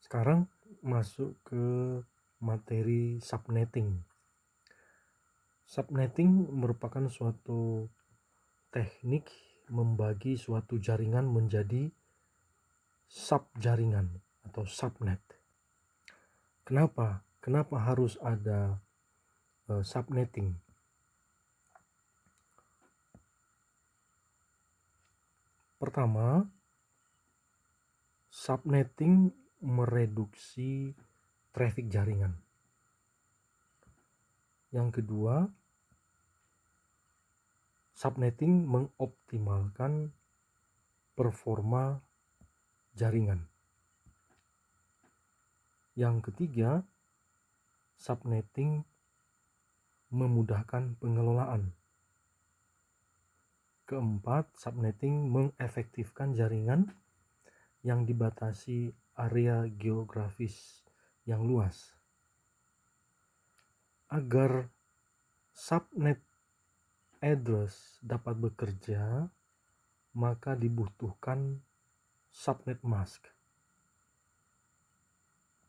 Sekarang masuk ke materi subnetting. Subnetting merupakan suatu teknik membagi suatu jaringan menjadi subjaringan atau subnet. Kenapa harus ada subnetting? Pertama, subnetting mereduksi traffic jaringan. Yang kedua, subnetting mengoptimalkan performa jaringan. Yang ketiga, subnetting memudahkan pengelolaan. Keempat, subnetting mengefektifkan jaringan yang dibatasi area geografis yang luas. Agar subnet address dapat bekerja, maka dibutuhkan subnet mask.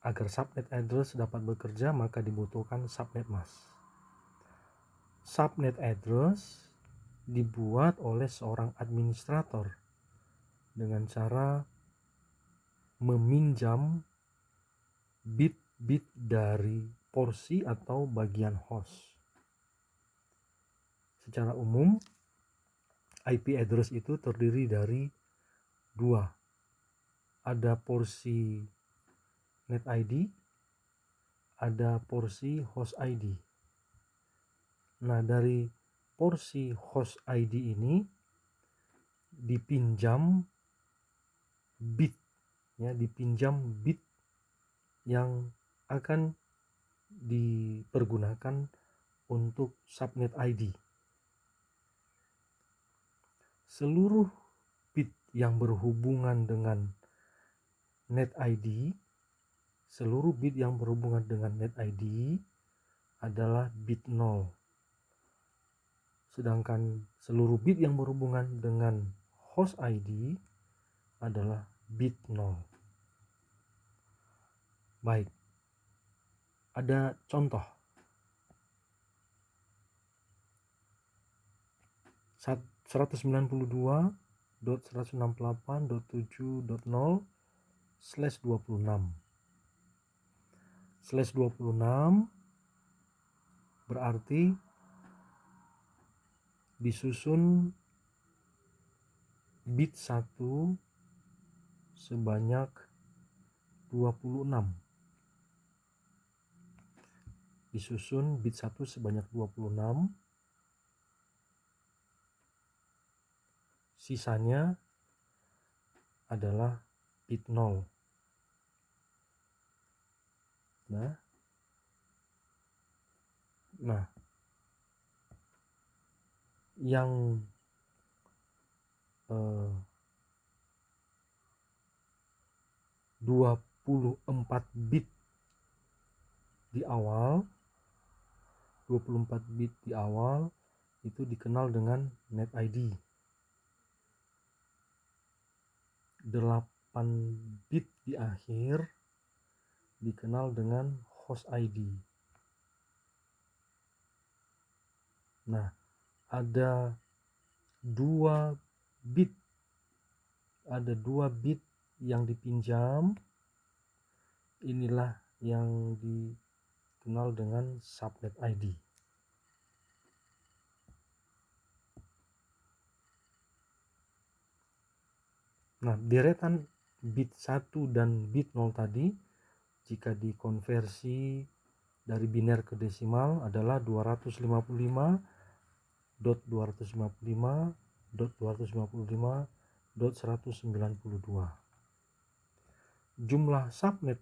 Agar subnet address dapat bekerja, maka dibutuhkan subnet mask. Subnet address dibuat oleh seorang administrator dengan cara meminjam bit-bit dari porsi atau bagian host. Secara umum, IP address itu terdiri dari dua. Ada porsi net ID, ada porsi host ID. Nah, dari porsi host ID ini dipinjam bit yang akan dipergunakan untuk subnet ID. Seluruh bit yang berhubungan dengan net ID, adalah bit 0. Sedangkan seluruh bit yang berhubungan dengan host ID adalah bit 0. Baik, ada contoh. 192.168.7.0/26 berarti disusun bit 1 sebanyak 26. Sisanya adalah bit 0. Nah, yang 24 bit di awal itu dikenal dengan net ID. 8 bit di akhir dikenal dengan host ID. Nah, ada 2 bit yang dipinjam, inilah yang dikenal dengan subnet ID. Nah, deretan bit 1 dan bit 0 tadi jika dikonversi dari biner ke desimal adalah 255.255.255.192. Jumlah subnet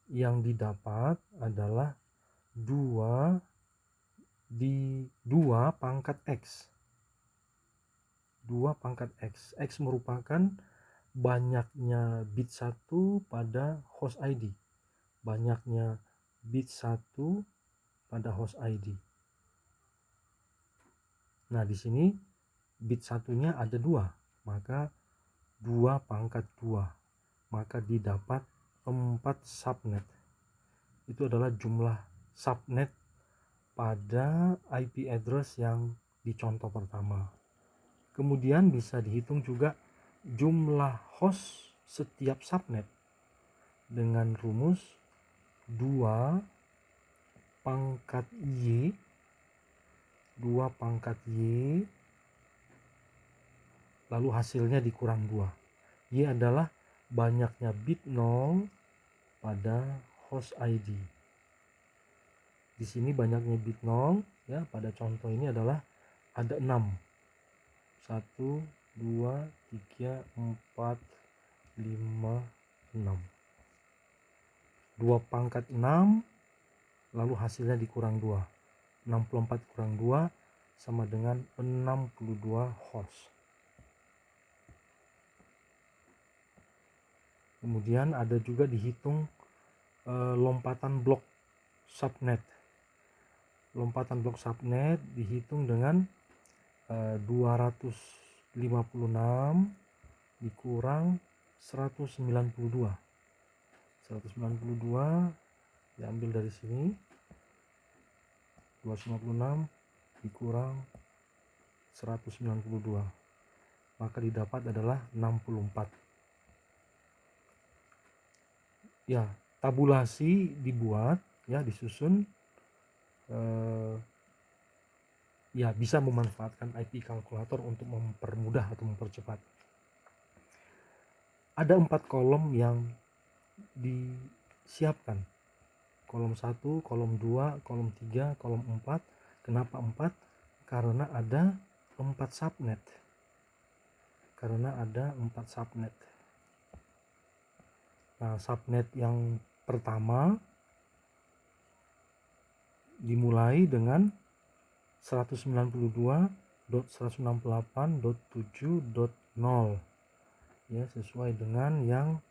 yang didapat adalah 2 pangkat X. 2 pangkat X. X merupakan banyaknya bit 1 pada host ID. Banyaknya bit 1 pada host ID. Nah, di sini bit 1-nya ada 2, maka 2 pangkat 2. Maka didapat 4 subnet. Itu adalah jumlah subnet pada IP address yang di contoh pertama. Kemudian bisa dihitung juga jumlah host setiap subnet dengan rumus 2 pangkat Y 2 pangkat Y lalu hasilnya dikurang 2. Y adalah banyaknya bit 0 pada host ID. Di sini banyaknya bit 0 ya, pada contoh ini adalah ada 6. 1 2 3 4 5 6. 2 pangkat 6 lalu hasilnya dikurang 2. 64 kurang 2 sama dengan 62 host. Kemudian ada juga dihitung lompatan blok subnet. Lompatan blok subnet dihitung dengan 256 dikurang 192. 192 diambil dari sini. 256 dikurang 192. Maka didapat adalah 64. Ya, tabulasi dibuat ya, disusun ya, bisa memanfaatkan IP kalkulator untuk mempermudah atau mempercepat. Ada 4 kolom yang disiapkan. Kolom 1, kolom 2, kolom 3, kolom 4. Kenapa 4? Karena ada 4 subnet. Nah, subnet yang pertama dimulai dengan 192.168.7.0 ya, sesuai dengan yang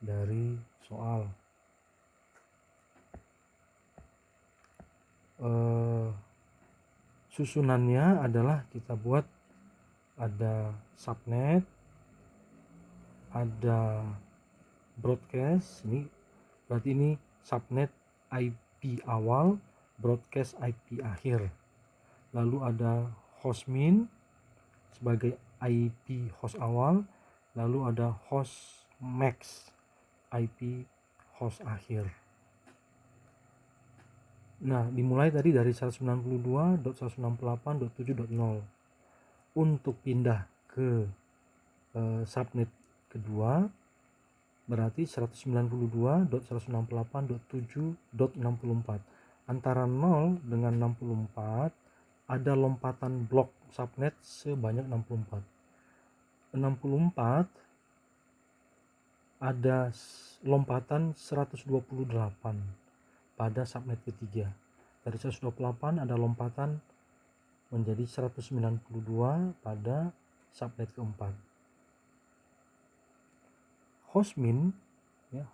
dari soal. Susunannya adalah kita buat ada subnet, ada broadcast, ini berarti ini subnet IP awal, broadcast IP akhir. Lalu ada hostmin sebagai IP host awal, lalu ada hostmax IP host akhir. Nah, dimulai tadi dari 192.168.7.0. Untuk pindah ke subnet kedua berarti 192.168.7.64. Antara 0 dengan 64 ada lompatan blok subnet sebanyak 64. 64 ada lompatan 128 pada subnet ketiga. Dari 128 ada lompatan menjadi 192 pada subnet keempat. Hostmin ya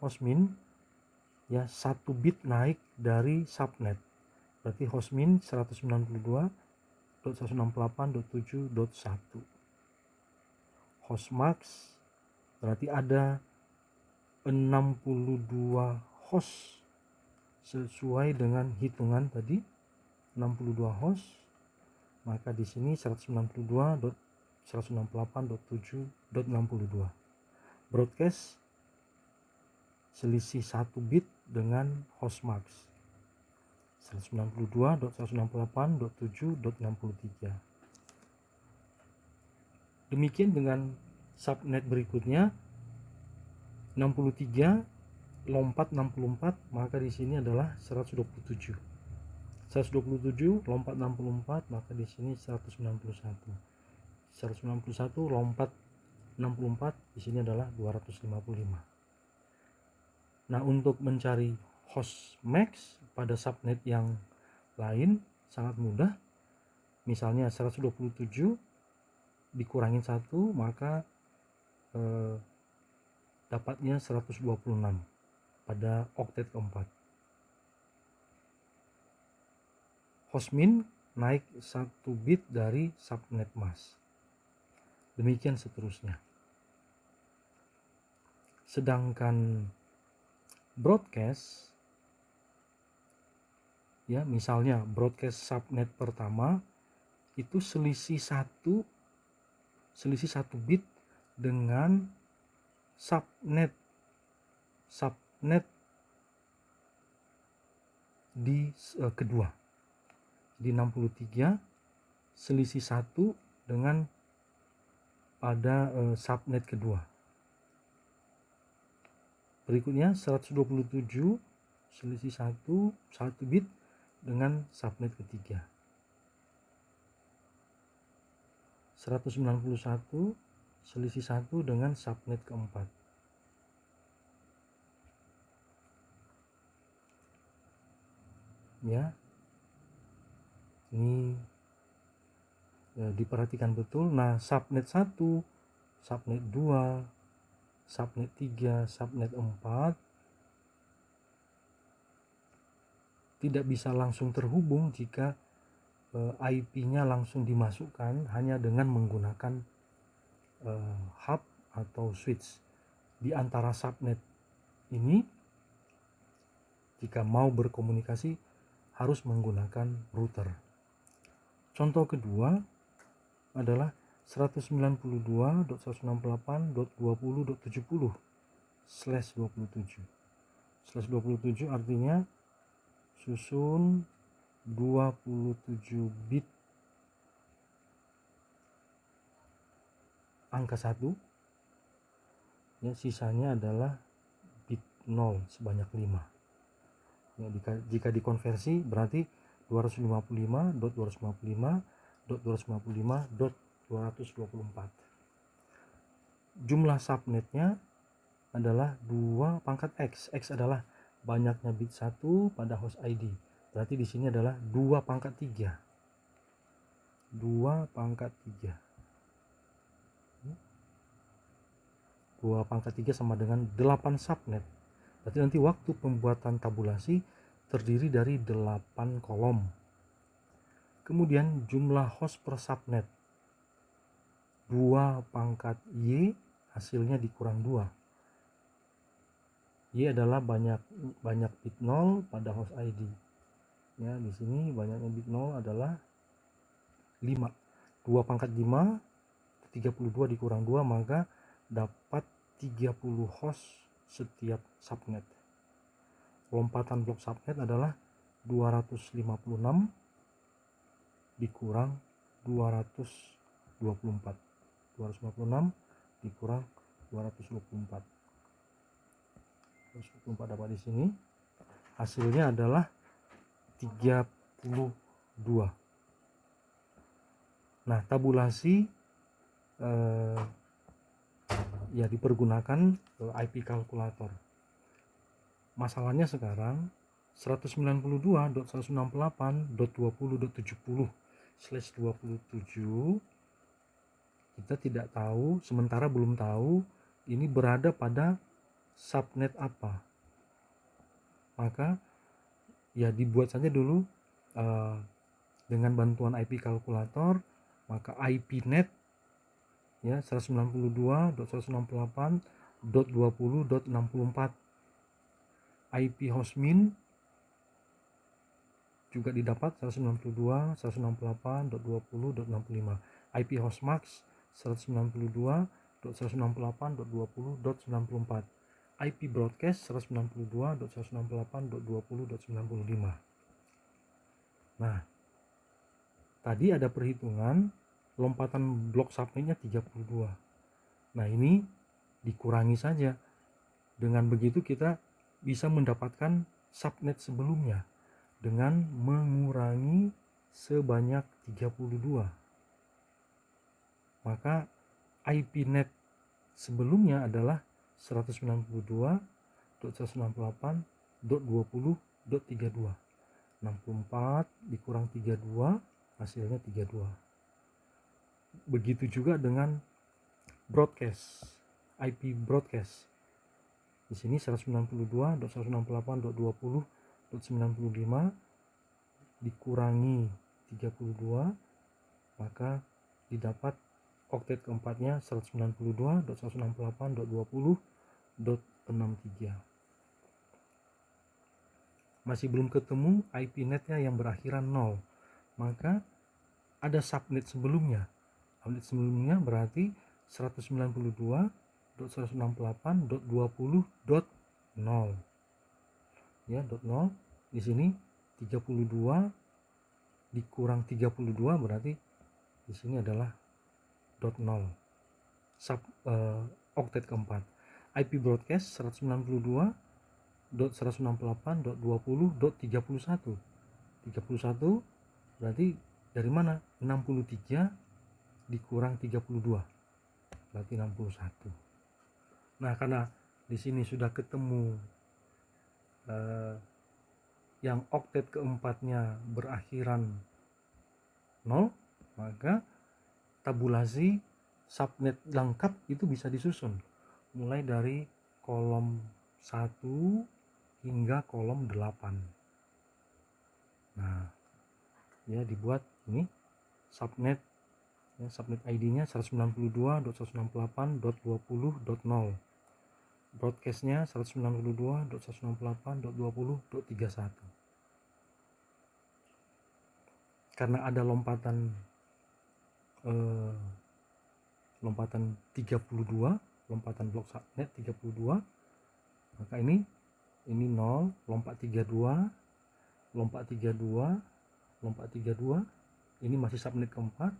1 bit naik dari subnet. Berarti hostmin 192.168.7.1. Hostmax berarti ada 62 host sesuai dengan hitungan tadi, 62 host. Maka di sini 192.168.7.62. Broadcast selisih 1 bit dengan hostmax 192.168.7.63. Demikian dengan subnet berikutnya 63 lompat 64, maka di sini adalah 127 lompat 64, maka di sini 191 lompat 64, di sini adalah 255. Nah, untuk mencari host max pada subnet yang lain sangat mudah. Misalnya 127 dikurangin 1, maka dapatnya 126 pada oktet keempat. Hostmin naik 1 bit dari subnet mask. Demikian seterusnya. Sedangkan broadcast, ya misalnya broadcast subnet pertama itu selisih satu bit dengan subnet di kedua. Jadi 63 selisih 1 dengan pada subnet kedua. Berikutnya 127 selisih 1 bit dengan subnet ketiga. 191 selisih 1 dengan subnet keempat. Ya. Ini diperhatikan betul. Nah, subnet 1, subnet 2, subnet 3, subnet 4 tidak bisa langsung terhubung jika IP-nya langsung dimasukkan hanya dengan menggunakan hub atau switch. Di antara subnet ini jika mau berkomunikasi harus menggunakan router. Contoh kedua adalah 192.168.20.70/27. Artinya susun 27 bit angka 1, ya, sisanya adalah bit 0 sebanyak 5. Ya, jika dikonversi berarti 255.255.255.224. Jumlah subnetnya adalah 2 pangkat X. X adalah banyaknya bit 1 pada host ID. Berarti di sini adalah 2 pangkat 3. 2 pangkat 3. 2 pangkat 3 sama dengan 8 subnet. Berarti nanti waktu pembuatan tabulasi terdiri dari 8 kolom. Kemudian jumlah host per subnet 2 pangkat Y, hasilnya dikurang 2. Y adalah banyak bit 0 pada host ID. Ya, di sini banyaknya bit 0 adalah 5. 2 pangkat 5, 32 dikurang 2, maka dapat 30 host setiap subnet. Lompatan blok subnet adalah 256 dikurang 224. 256 dikurang 224. 224 dapat di sini. Hasilnya adalah 32. Nah, tabulasi ya dipergunakan IP kalkulator. Masalahnya sekarang 192.168.20.70/27 kita tidak tahu, sementara belum tahu ini berada pada subnet apa. Maka ya dibuat saja dulu dengan bantuan IP kalkulator. Maka IPnet ya 192.168.20.64. IP hostmin juga didapat 192.168.20.65. IP hostmax 192.168.20.94. IP broadcast 192.168.20.95. Nah, tadi ada perhitungan lompatan blok subnetnya 32. Nah, ini dikurangi saja. Dengan begitu kita bisa mendapatkan subnet sebelumnya dengan mengurangi sebanyak 32. Maka IPnet sebelumnya adalah 192.168.20.32. 64 dikurang 32 hasilnya 32. Begitu juga dengan broadcast, IP broadcast. Di sini 192.168.20.95 dikurangi 32, maka didapat oktet keempatnya 192.168.20.63. masih belum ketemu IP netnya yang berakhiran 0, maka ada subnet sebelumnya. Subnet sebelumnya berarti 192.168.20.0 ya, .0. Di sini 32 dikurang 32 berarti di sini adalah .0 oktet keempat. IP broadcast 192.168.20.31. 31 berarti dari mana? 63 dikurang 32 berarti 61. Nah, karena di sini sudah ketemu yang oktet keempatnya berakhiran 0, maka tabulasi subnet lengkap itu bisa disusun mulai dari kolom 1 hingga kolom 8. Nah, ya dibuat ini subnet ya, subnet ID-nya 192.168.20.0, broadcast-nya 192.168.20.31. Karena ada lompatan 32, lompatan blok subnet 32, maka ini 0, lompat 32, lompat 32, lompat 32, ini masih subnet keempat.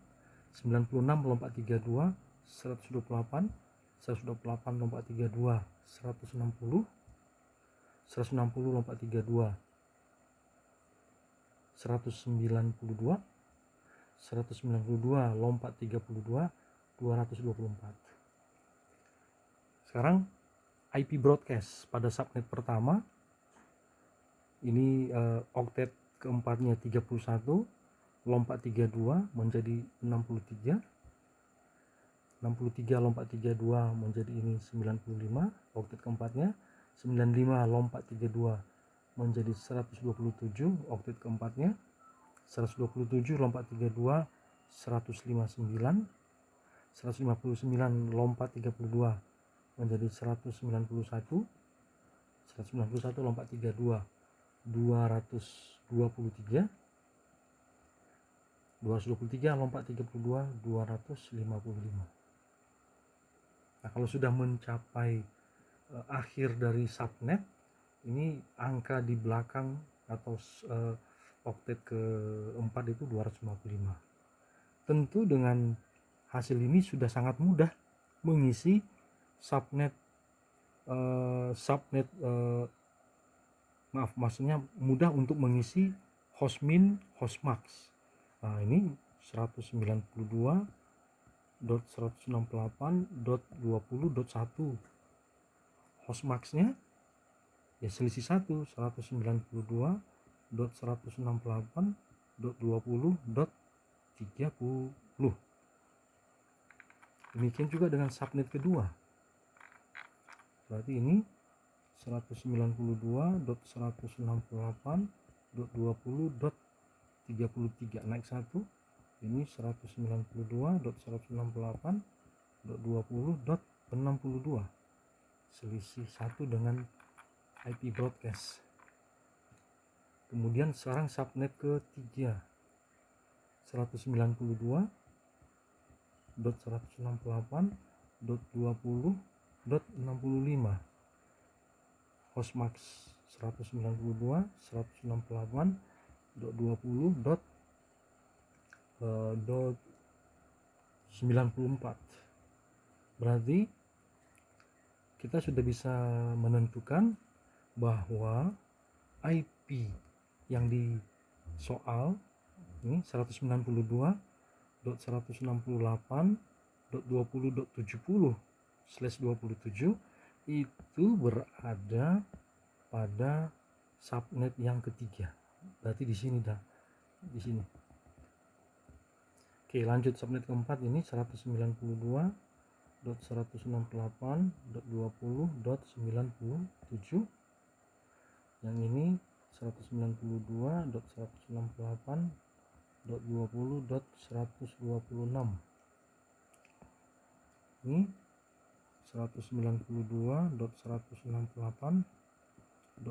96 lompat 32, 128, 128 lompat 32, 160, 160 lompat 32, 192, 192 lompat 32, 224. Sekarang IP broadcast pada subnet pertama ini oktet keempatnya 31, lompat 32 menjadi 63, 63 lompat 32 menjadi ini 95 oktet keempatnya, 95 lompat 32 menjadi 127 oktet keempatnya, 127 lompat 32 159, 159 lompat 32 menjadi 191, 191 lompat 32 223, 223 lompat 32 255. Nah, kalau sudah mencapai akhir dari subnet, ini angka di belakang atau oktet keempat itu 255. Tentu dengan hasil ini sudah sangat mudah mengisi subnet maksudnya mudah untuk mengisi hostmin hostmax. Nah, ini 192.168.20.1 hostmaxnya ya selisih 192.168.20.30. Demikian juga dengan subnet kedua, berarti ini 192.168.20.33 naik 1, ini 192.168.20.62 selisih 1 dengan IP broadcast. Kemudian sekarang subnet ketiga 192.168.20.65 hostmax 192.168.20.94. berarti kita sudah bisa menentukan bahwa IP yang di soal ini 192.168.20.70/27 itu berada pada subnet yang ketiga. Berarti di sini dah, di sini. Oke, lanjut subnet keempat ini 192.168.20.97. Yang ini 192.168.20.126. Ini 192.168.20.127.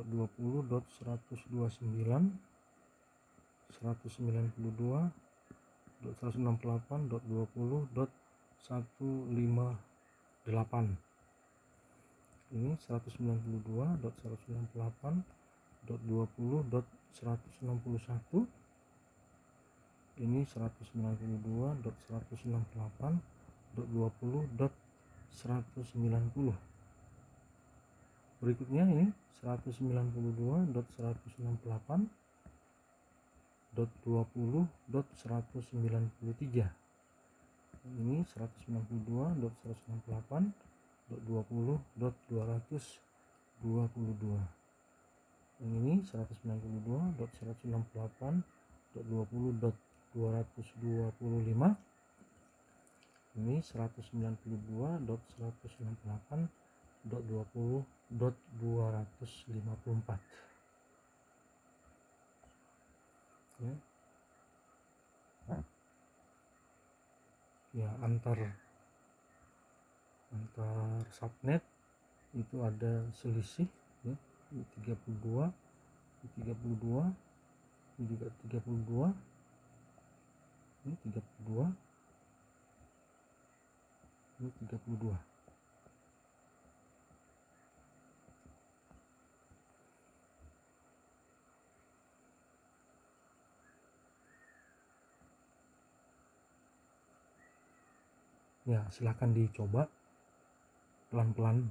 ini 192.168.20.161, ini 192.168.20.190. Berikutnya ini 192.168.20.193, ini 192.168.20.222, ini 192.168.20.225, ini 192.168.20.254, ya. Ya, antar subnet itu ada selisih, ya. Ini 32, ini 32, ini juga 32, ini 32, ini 32. Ya, silahkan dicoba pelan-pelan